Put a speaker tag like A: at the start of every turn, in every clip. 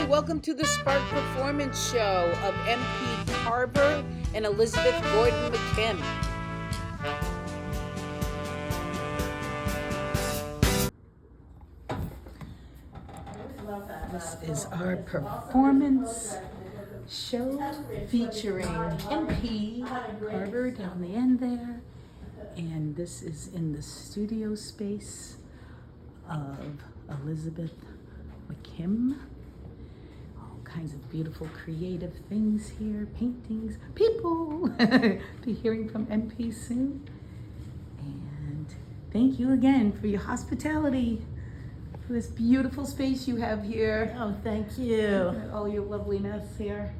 A: Hi, welcome to the Spark Performance Show of MP Carver and Elizabeth Gordon McKim. This is our performance show featuring MP Carver down the end there, and this is in the studio space of Elizabeth McKim. All kinds of beautiful creative things here, paintings, people. Be hearing from MP soon. And thank you again for your hospitality, for this beautiful space you have here.
B: Oh, thank you.
A: All your loveliness here.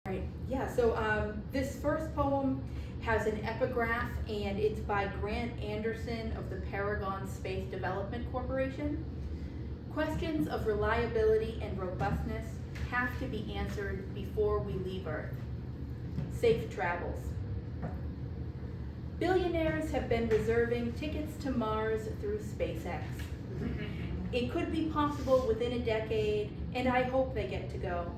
C: Right. Yeah, so this first poem has an epigraph, and it's by Grant Anderson of the Paragon Space Development Corporation. Questions of reliability and robustness have to be answered before we leave Earth. Safe travels. Billionaires have been reserving tickets to Mars through SpaceX. It could be possible within a decade, and I hope they get to go.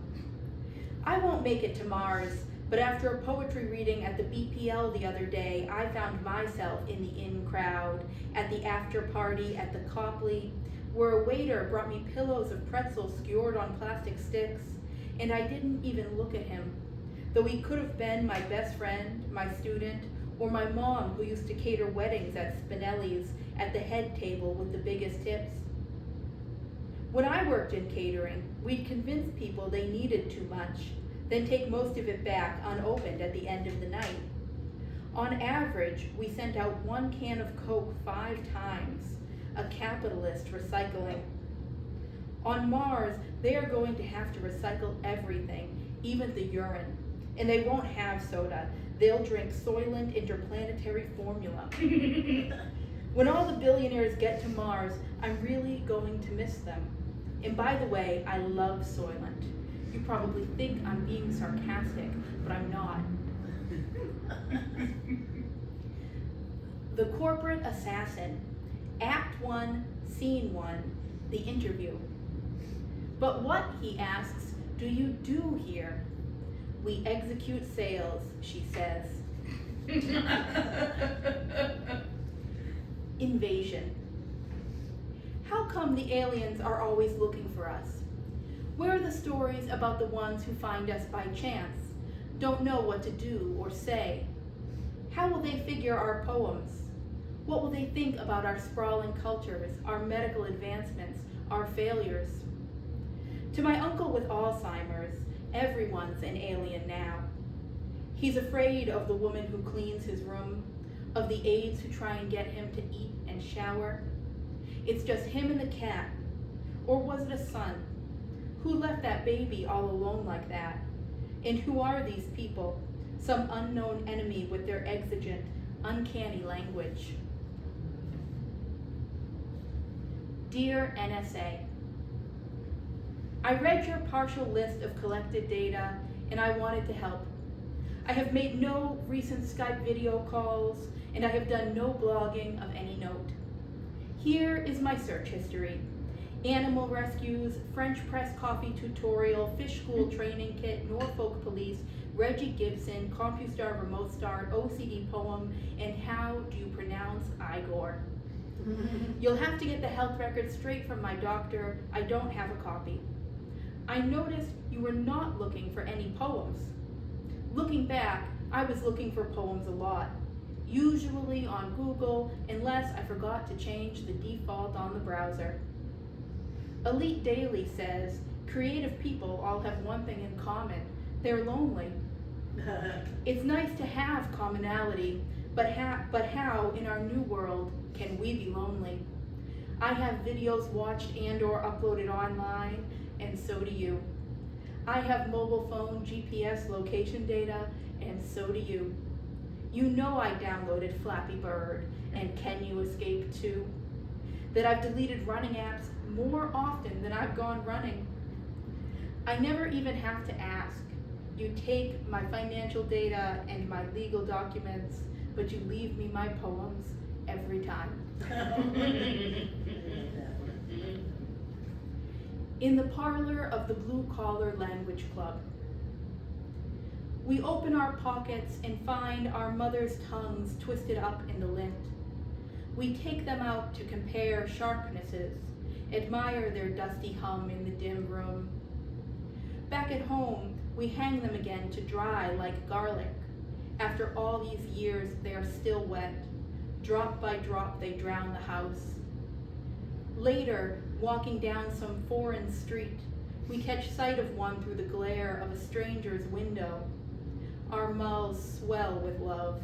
C: I won't make it to Mars, but after a poetry reading at the BPL the other day, I found myself in the in crowd at the after party at the Copley, where a waiter brought me pillows of pretzels skewered on plastic sticks, and I didn't even look at him, though he could have been my best friend, my student, or my mom who used to cater weddings at Spinelli's at the head table with the biggest tips. When I worked in catering, we'd convince people they needed too much, then take most of it back unopened at the end of the night. On average, we sent out 1 can of Coke 5 times, a capitalist recycling. On Mars, they are going to have to recycle everything, even the urine. And they won't have soda. They'll drink Soylent Interplanetary Formula. When all the billionaires get to Mars, I'm really going to miss them. And by the way, I love Soylent. You probably think I'm being sarcastic, but I'm not. The Corporate Assassin, Act 1, Scene 1, the interview. But what, he asks, do you do here? We execute sales, she says. Invasion. How come the aliens are always looking for us? Where are the stories about the ones who find us by chance, don't know what to do or say? How will they figure our poems? What will they think about our sprawling cultures, our medical advancements, our failures? To my uncle with Alzheimer's, everyone's an alien now. He's afraid of the woman who cleans his room, of the aides who try and get him to eat and shower. It's just him and the cat. Or was it a son? Who left that baby all alone like that? And who are these people? Some unknown enemy with their exigent, uncanny language. Dear NSA, I read your partial list of collected data, and I wanted to help. I have made no recent Skype video calls, and I have done no blogging of any note. Here is my search history. Animal rescues, French press coffee tutorial, fish school training kit, Norfolk police, Reggie Gibson, CompuStar remote start, OCD poem, and how do you pronounce Igor? You'll have to get the health records straight from my doctor. I don't have a copy. I noticed you were not looking for any poems. Looking back, I was looking for poems a lot, usually on Google, unless I forgot to change the default on the browser. Elite Daily says, creative people all have one thing in common. They're lonely. It's nice to have commonality, but how in our new world can we be lonely? I have videos watched and or uploaded online, and so do you. I have mobile phone GPS location data, and so do you. You know I downloaded Flappy Bird and Can You Escape 2? That I've deleted running apps more often than I've gone running. I never even have to ask. You take my financial data and my legal documents, but you leave me my poems every time. In the parlor of the Blue Collar Language Club, we open our pockets and find our mother's tongues twisted up in the lint. We take them out to compare sharpnesses, admire their dusty hum in the dim room. Back at home, we hang them again to dry like garlic. After all these years, they are still wet. Drop by drop, they drown the house. Later, walking down some foreign street, we catch sight of one through the glare of a stranger's window. Our mouths swell with love.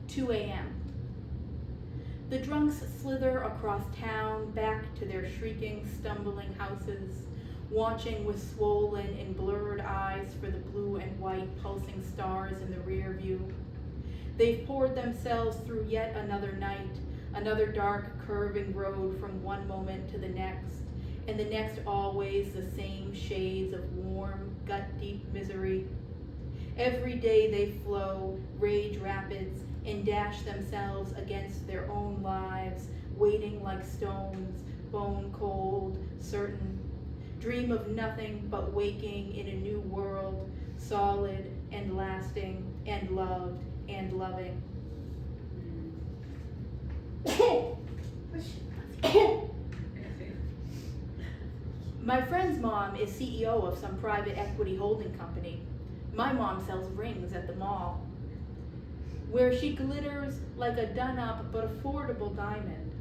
C: 2 a.m. The drunks slither across town back to their shrieking, stumbling houses, watching with swollen and blurred eyes for the blue and white pulsing stars in the rear view. They've poured themselves through yet another night, another dark, curving road from one moment to the next, and the next always the same shades of warm, gut-deep misery. Every day they flow, rage rapids, and dash themselves against their own lives, waiting like stones, bone cold, certain. Dream of nothing but waking in a new world, solid and lasting and loved and loving. My friend's mom is CEO of some private equity holding company. My mom sells rings at the mall, where she glitters like a done-up but affordable diamond,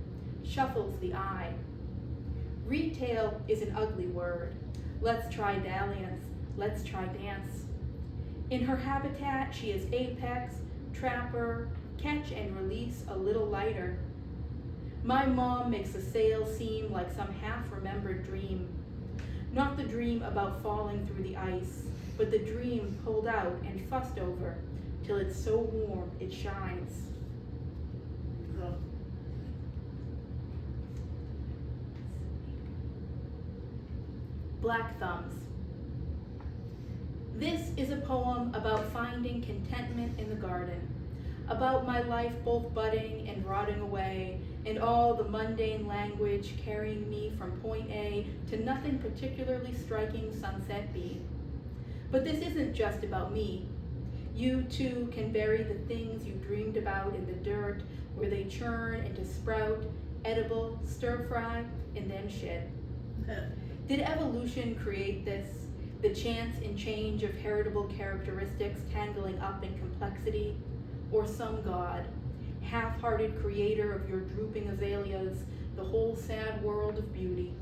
C: shuffles the eye. Retail is an ugly word. Let's try dalliance, let's try dance. In her habitat, she is apex, trapper, catch and release a little lighter. My mom makes the sale seem like some half-remembered dream. Not the dream about falling through the ice, but the dream pulled out and fussed over till it's so warm it shines. Black Thumbs. This is a poem about finding contentment in the garden, about my life both budding and rotting away, and all the mundane language carrying me from point A to nothing particularly striking Sunset B. But this isn't just about me. You too can bury the things you dreamed about in the dirt, where they churn into sprout, edible, stir fry, and then shit. Did evolution create this? The chance and change of heritable characteristics tangling up in complexity? Or some god, half-hearted creator of your drooping azaleas, the whole sad world of beauty?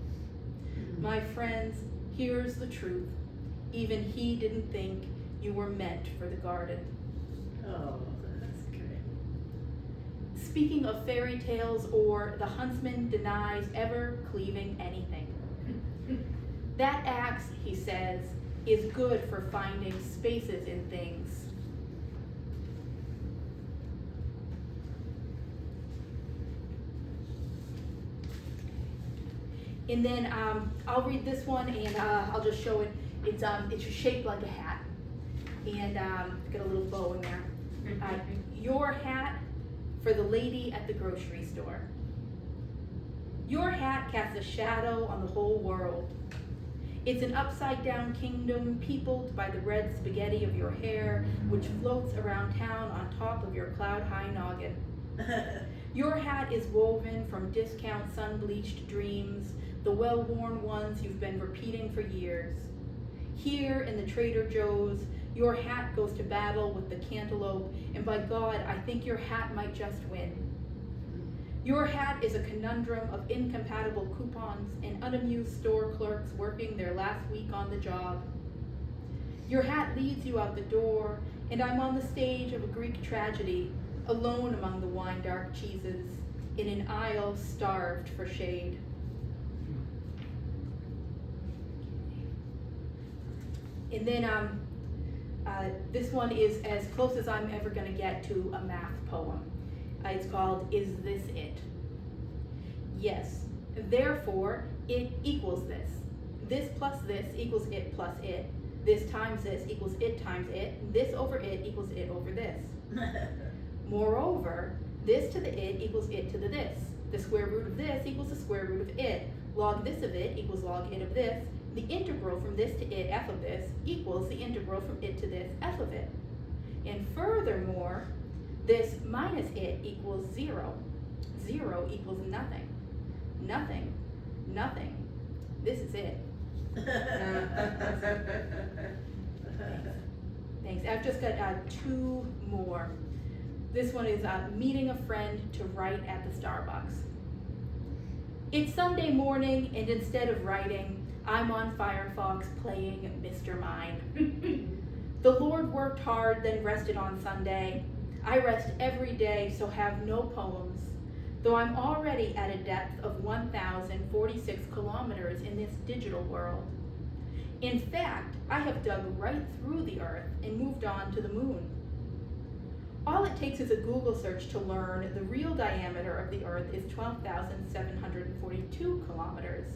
C: My friends, here's the truth. Even he didn't think you were meant for the garden.
B: Oh, that's great.
C: Speaking of fairy tales, or the huntsman denies ever cleaving anything. That axe, he says, is good for finding spaces in things. And then I'll read this one, and I'll just show it. It's shaped like a hat, and got a little bow in there. Your hat for the lady at the grocery store. Your hat casts a shadow on the whole world. It's an upside-down kingdom peopled by the red spaghetti of your hair, which floats around town on top of your cloud-high noggin. Your hat is woven from discount sun-bleached dreams, the well-worn ones you've been repeating for years. Here in the Trader Joe's, your hat goes to battle with the cantaloupe, and by God, I think your hat might just win. Your hat is a conundrum of incompatible coupons and unamused store clerks working their last week on the job. Your hat leads you out the door, and I'm on the stage of a Greek tragedy, alone among the wine-dark cheeses, in an aisle starved for shade. And then this one is as close as I'm ever going to get to a math poem. It's called, Is This It? Yes, therefore it equals this. This plus this equals it plus it. This times this equals it times it. This over it equals it over this. Moreover, this to the it equals it to the this. The square root of this equals the square root of it. Log this of it equals log it of this. The integral from this to it, f of this, equals the integral from it to this, f of it. And furthermore, this minus it equals 0. 0 equals nothing. Nothing. Nothing. This is it. Thanks. I've just got 2 more. This one is meeting a friend to write at the Starbucks. It's Sunday morning, and instead of writing, I'm on Firefox playing Mr. Mine. The Lord worked hard, then rested on Sunday. I rest every day, so have no poems, though I'm already at a depth of 1,046 kilometers in this digital world. In fact, I have dug right through the Earth and moved on to the moon. All it takes is a Google search to learn the real diameter of the Earth is 12,742 kilometers.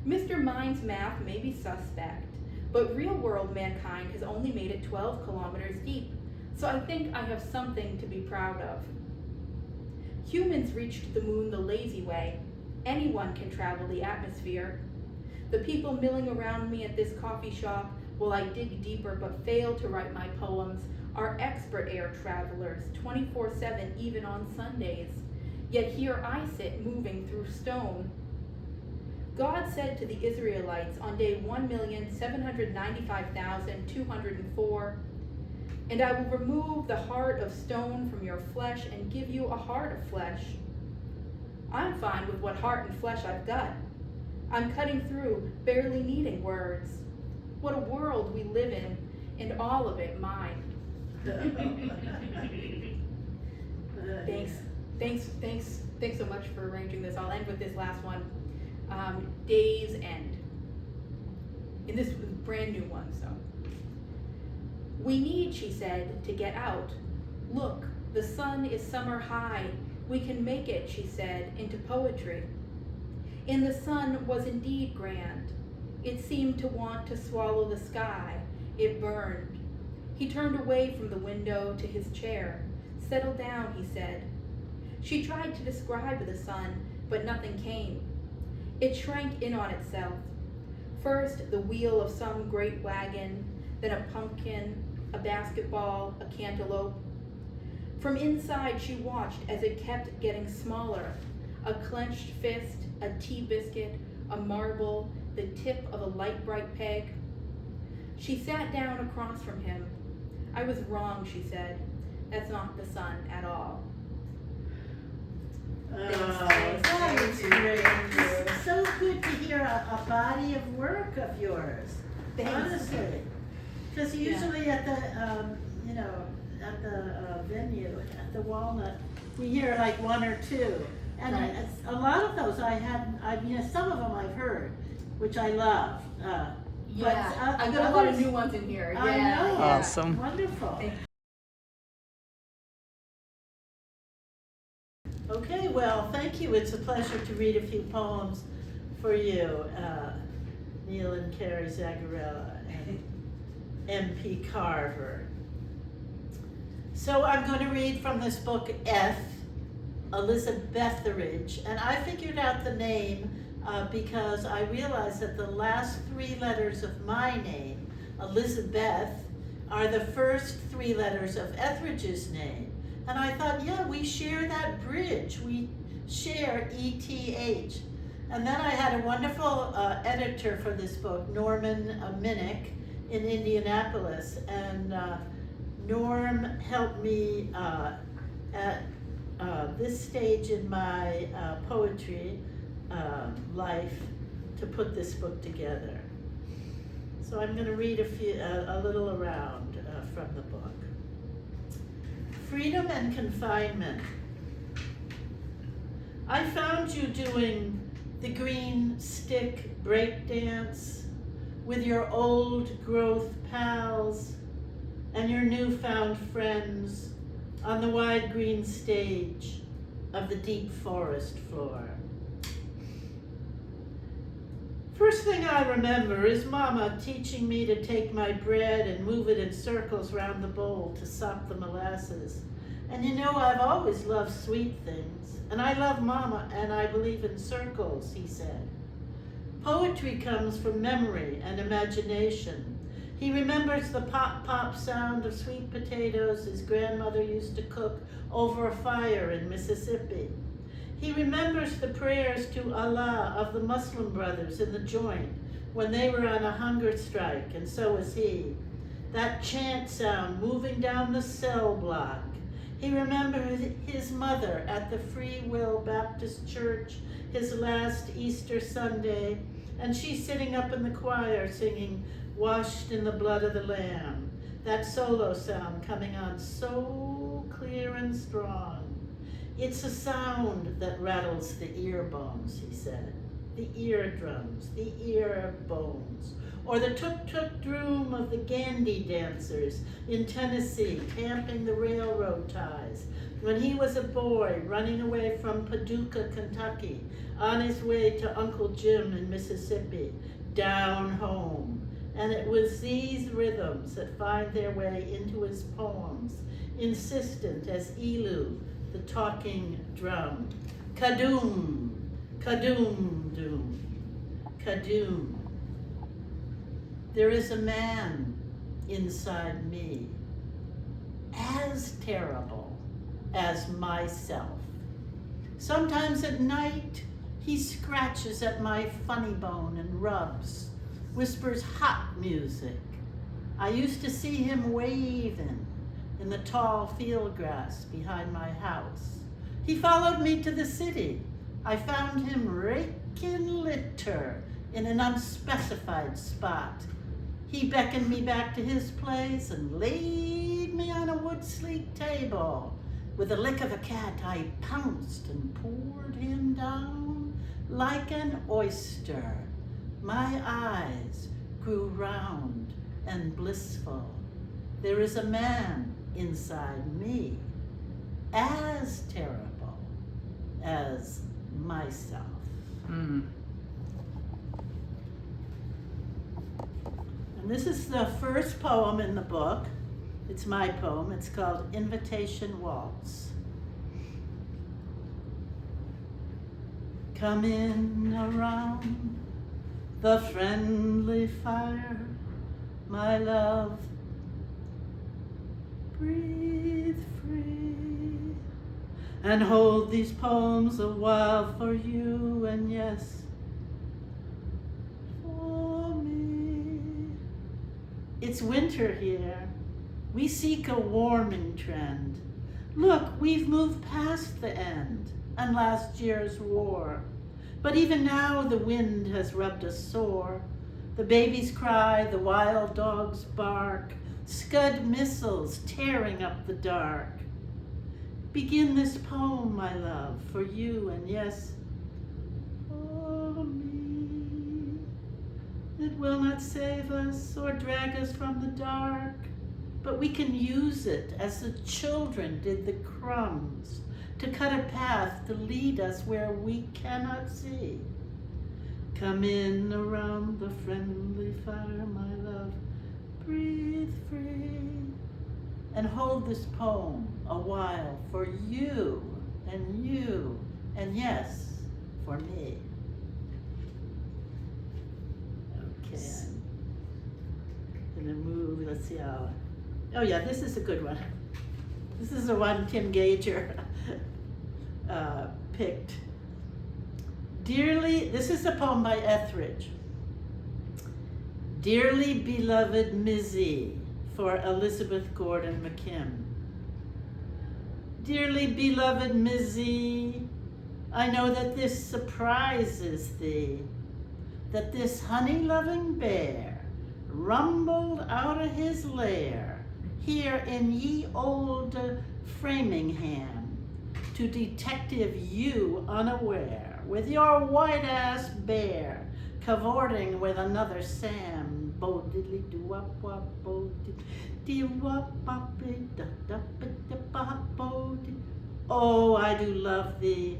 C: Mr. Mine's math may be suspect, but real-world mankind has only made it 12 kilometers deep, so I think I have something to be proud of. Humans reached the moon the lazy way. Anyone can travel the atmosphere. The people milling around me at this coffee shop while I dig deeper but fail to write my poems are expert air travelers, 24/7 even on Sundays. Yet here I sit moving through stone. God said to the Israelites on day 1,795,204, and I will remove the heart of stone from your flesh and give you a heart of flesh. I'm fine with what heart and flesh I've got. I'm cutting through, barely needing words. What a world we live in, and all of it mine. Thanks so much for arranging this. I'll end with this last one. Day's End. And this was a brand new one, so. We need, she said, to get out. Look, the sun is summer high. We can make it, she said, into poetry. And the sun was indeed grand. It seemed to want to swallow the sky. It burned. He turned away from the window to his chair. Settle down, he said. She tried to describe the sun, but nothing came. It shrank in on itself. First, the wheel of some great wagon, then a pumpkin, a basketball, a cantaloupe. From inside, she watched as it kept getting smaller. A clenched fist, a tea biscuit, a marble, the tip of a light bright peg. She sat down across from him. I was wrong, she said. That's not the sun at all.
B: That was great. It's so good to hear a body of work of yours.
C: Thanks.
B: Honestly, because usually at the at the venue at the Walnut, we hear like 1 or 2, and
C: Right.
B: a lot of those some of them I've heard, which I love.
C: Yeah, I've got a lot of new ones in here.
B: I know.
A: Awesome.
B: Wonderful.
C: Thank
B: Okay, well, thank you. It's a pleasure to read a few poems for you, Neil and Carrie Zagarella and M.P. Carver. So I'm going to read from this book, F, Elizabethridge, and I figured out the name because I realized that the last 3 letters of my name, Elizabeth, are the first 3 letters of Etheridge's name. And I thought, yeah, we share that bridge. We share ETH. And then I had a wonderful editor for this book, Norman Minnick in Indianapolis. And Norm helped me at this stage in my poetry life to put this book together. So I'm going to read a little around from the book. Freedom and confinement. I found you doing the green stick breakdance with your old growth pals and your newfound friends on the wide green stage of the deep forest floor. First thing I remember is Mama teaching me to take my bread and move it in circles round the bowl to sop the molasses. And you know, I've always loved sweet things, and I love Mama, and I believe in circles, he said. Poetry comes from memory and imagination. He remembers the pop-pop sound of sweet potatoes his grandmother used to cook over a fire in Mississippi. He remembers the prayers to Allah of the Muslim brothers in the joint when they were on a hunger strike, and so was he. That chant sound moving down the cell block. He remembers his mother at the Free Will Baptist Church his last Easter Sunday, and she sitting up in the choir singing, "Washed in the blood of the Lamb." That solo sound coming on so clear and strong. It's a sound that rattles the ear bones, he said. The eardrums, the ear bones. Or the tuk-tuk-droom of the Gandhi dancers in Tennessee, camping the railroad ties. When he was a boy running away from Paducah, Kentucky, on his way to Uncle Jim in Mississippi, down home. And it was these rhythms that find their way into his poems, insistent as Elu, the talking drum. Kadoom, kadoom, doom, kadoom. There is a man inside me, as terrible as myself. Sometimes at night, he scratches at my funny bone and rubs, whispers hot music. I used to see him waving in the tall field grass behind my house. He followed me to the city. I found him raking litter in an unspecified spot. He beckoned me back to his place and laid me on a wood sleek table. With the lick of a cat, I pounced and poured him down like an oyster. My eyes grew round and blissful. There is a man inside me, as terrible as myself. And this is the first poem in the book. It's my poem. It's called Invitation Waltz. Come in around the friendly fire, my love. Breathe free and hold these poems a while for you, and yes, for me. It's winter here. We seek a warming trend. Look, we've moved past the end and last year's war. But even now the wind has rubbed us sore. The babies cry, the wild dogs bark, Scud missiles tearing up the dark. Begin this poem, my love, for you, and yes, for me. It will not save us or drag us from the dark, but we can use it as the children did the crumbs, to cut a path to lead us where we cannot see. Come in around the friendly fire, my love. Breathe free and hold this poem a while for you, and yes, for me. Okay, I'm gonna move, let's see how, oh yeah, this is a good one. This is the one Tim Gager picked. Dearly, this is a poem by Etheridge. Dearly beloved Mizzy, for Elizabeth Gordon McKim. Dearly beloved Mizzy, I know that this surprises thee, that this honey-loving bear rumbled out of his lair here in ye old Framingham to detective you unaware, with your white-ass bear cavorting with another Sam. Bo diddly do wop wop bo dee wop bop da da da bop bo. Oh, I do love thee.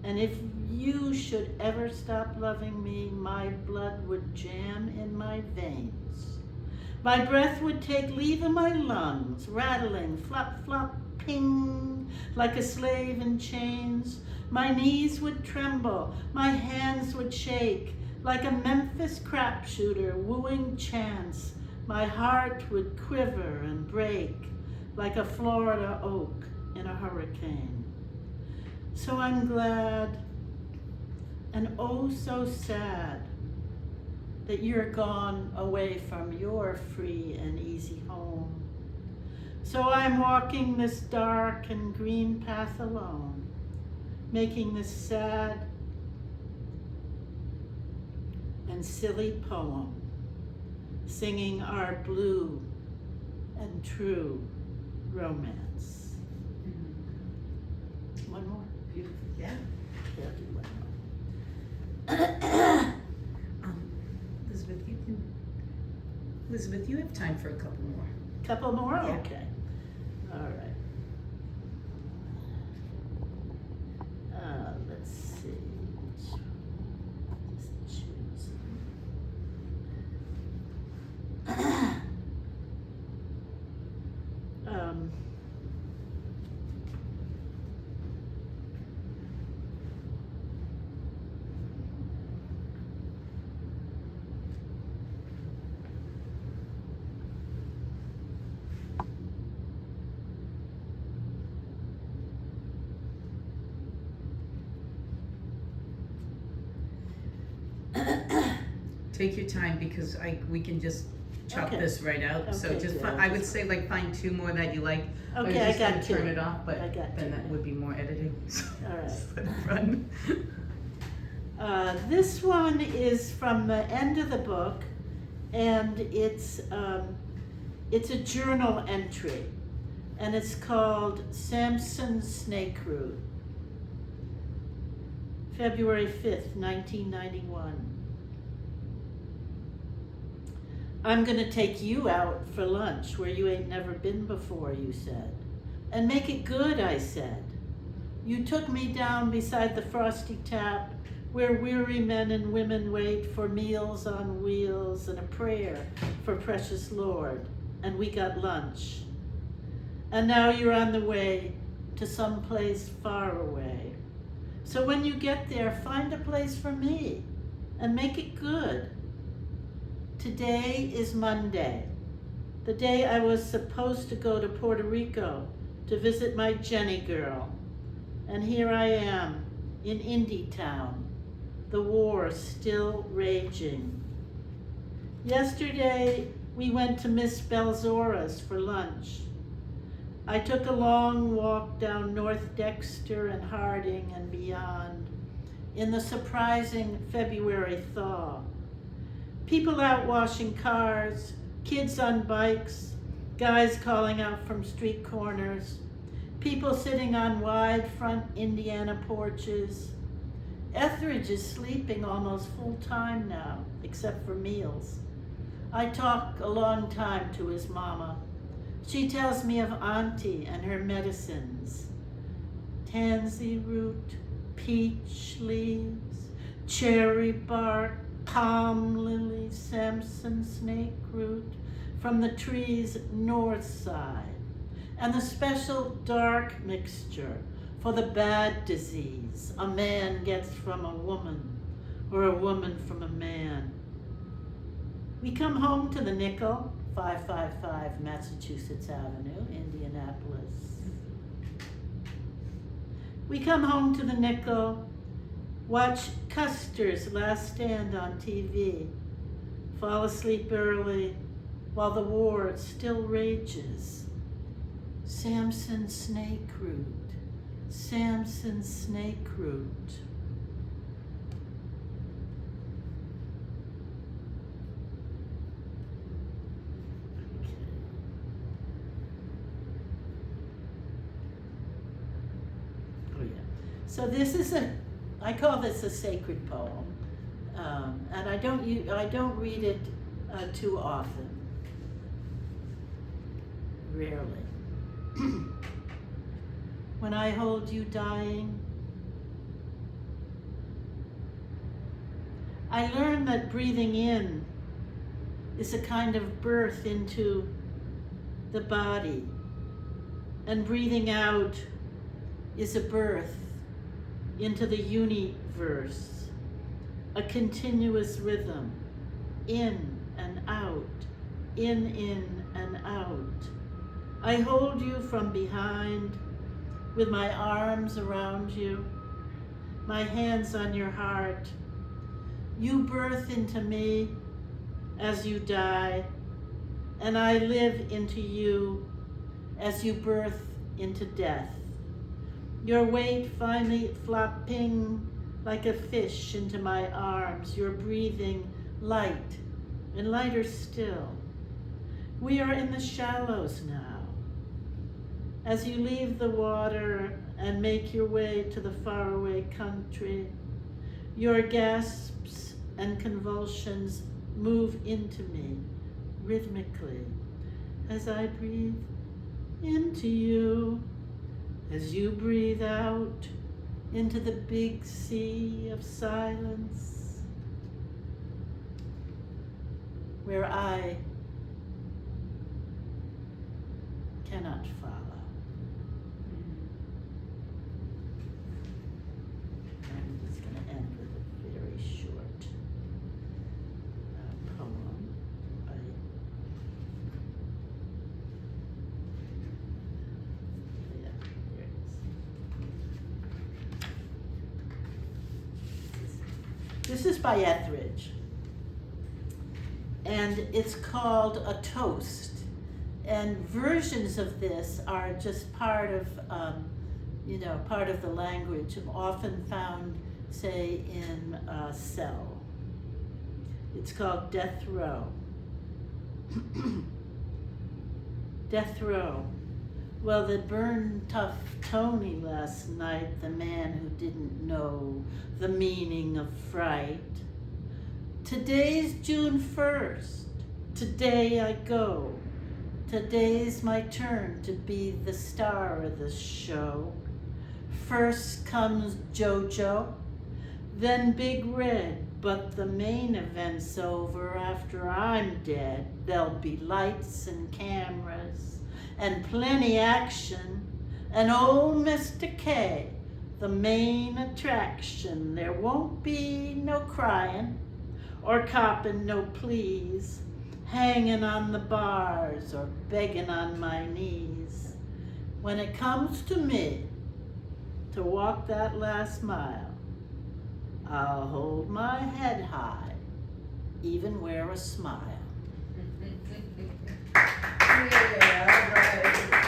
B: And if you should ever stop loving me, my blood would jam in my veins. My breath would take leave of my lungs, rattling, flop, flop, ping, like a slave in chains. My knees would tremble, my hands would shake, like a Memphis crapshooter wooing chance. My heart would quiver and break, like a Florida oak in a hurricane. So I'm glad, and oh so sad, that you're gone away from your free and easy home. So I'm walking this dark and green path alone, making this sad and silly poem, singing our blue and true romance. One more?
A: Beautiful. Yeah.
B: Yeah, do one more.
A: Elizabeth, you have time for a couple more.
B: Couple more?
A: Yeah.
B: Okay. All right. Let's see. Just choose.
A: Take your time because we can just chop
B: Okay.
A: this right out. So
B: Okay,
A: just
B: yeah,
A: I would say like find two more that you like. Or
B: Okay,
A: you're
B: I
A: just
B: got
A: gonna
B: two.
A: turn it off, but
B: I got
A: then
B: two.
A: that would be more editing.
B: All right.
A: Just let it run.
B: This one is from the end of the book, and it's a journal entry, and it's called Samson's Snake Route, February 5th, 1991. I'm gonna take you out for lunch where you ain't never been before, you said. And make it good, I said. You took me down beside the frosty tap where weary men and women wait for meals on wheels and a prayer for precious Lord, and we got lunch. And now you're on the way to some place far away. So when you get there, find a place for me and make it good. Today is Monday, the day I was supposed to go to Puerto Rico to visit my Jenny girl. And here I am in Indie Town, the war still raging. Yesterday, we went to Miss Belzora's for lunch. I took a long walk down North Dexter and Harding and beyond in the surprising February thaw. People out washing cars, kids on bikes, guys calling out from street corners, people sitting on wide front Indiana porches. Etheridge is sleeping almost full time now, except for meals. I talk a long time to his mama. She tells me of Auntie and her medicines. Tansy root, peach leaves, cherry bark, palm lily, Samson snake root from the tree's north side, and the special dark mixture for the bad disease a man gets from a woman or a woman from a man. We come home to the Nickel, 555 Massachusetts Avenue, Indianapolis. We come home to the Nickel, watch Custer's Last Stand on TV, fall asleep early while the war still rages. Samson snake root, Samson snake root. Oh yeah. So this is I call this a sacred poem, and I don't read it too often, rarely. When I hold you dying, I learned that breathing in is a kind of birth into the body, and breathing out is a birth into the universe, a continuous rhythm, in and out, in and out. I hold you from behind with my arms around you, my hands on your heart. You birth into me as you die, and I live into you as you birth into death. Your weight finally flopping like a fish into my arms, your breathing light and lighter still. We are in the shallows now. As you leave the water and make your way to the faraway country, your gasps and convulsions move into me rhythmically as I breathe into you, as you breathe out into the big sea of silence, where I cannot follow. I'm just going to end with a very short poem by there it is. This is by Etheridge, and it's called A Toast. And versions of this are just part of, part of the language, often found, say, in Cell. It's called Death Row. Death Row. Well, they burned tough Tony last night, the man who didn't know the meaning of fright. Today's June 1st. Today I go. Today's my turn to be the star of the show. First comes JoJo, then Big Red, but the main event's over after I'm dead. There'll be lights and cameras and plenty action, and old Mr. K, the main attraction. There won't be no crying or copping no pleas, hanging on the bars or begging on my knees. When it comes to me to walk that last mile, I'll hold my head high, even wear a smile.
D: Yeah, all right.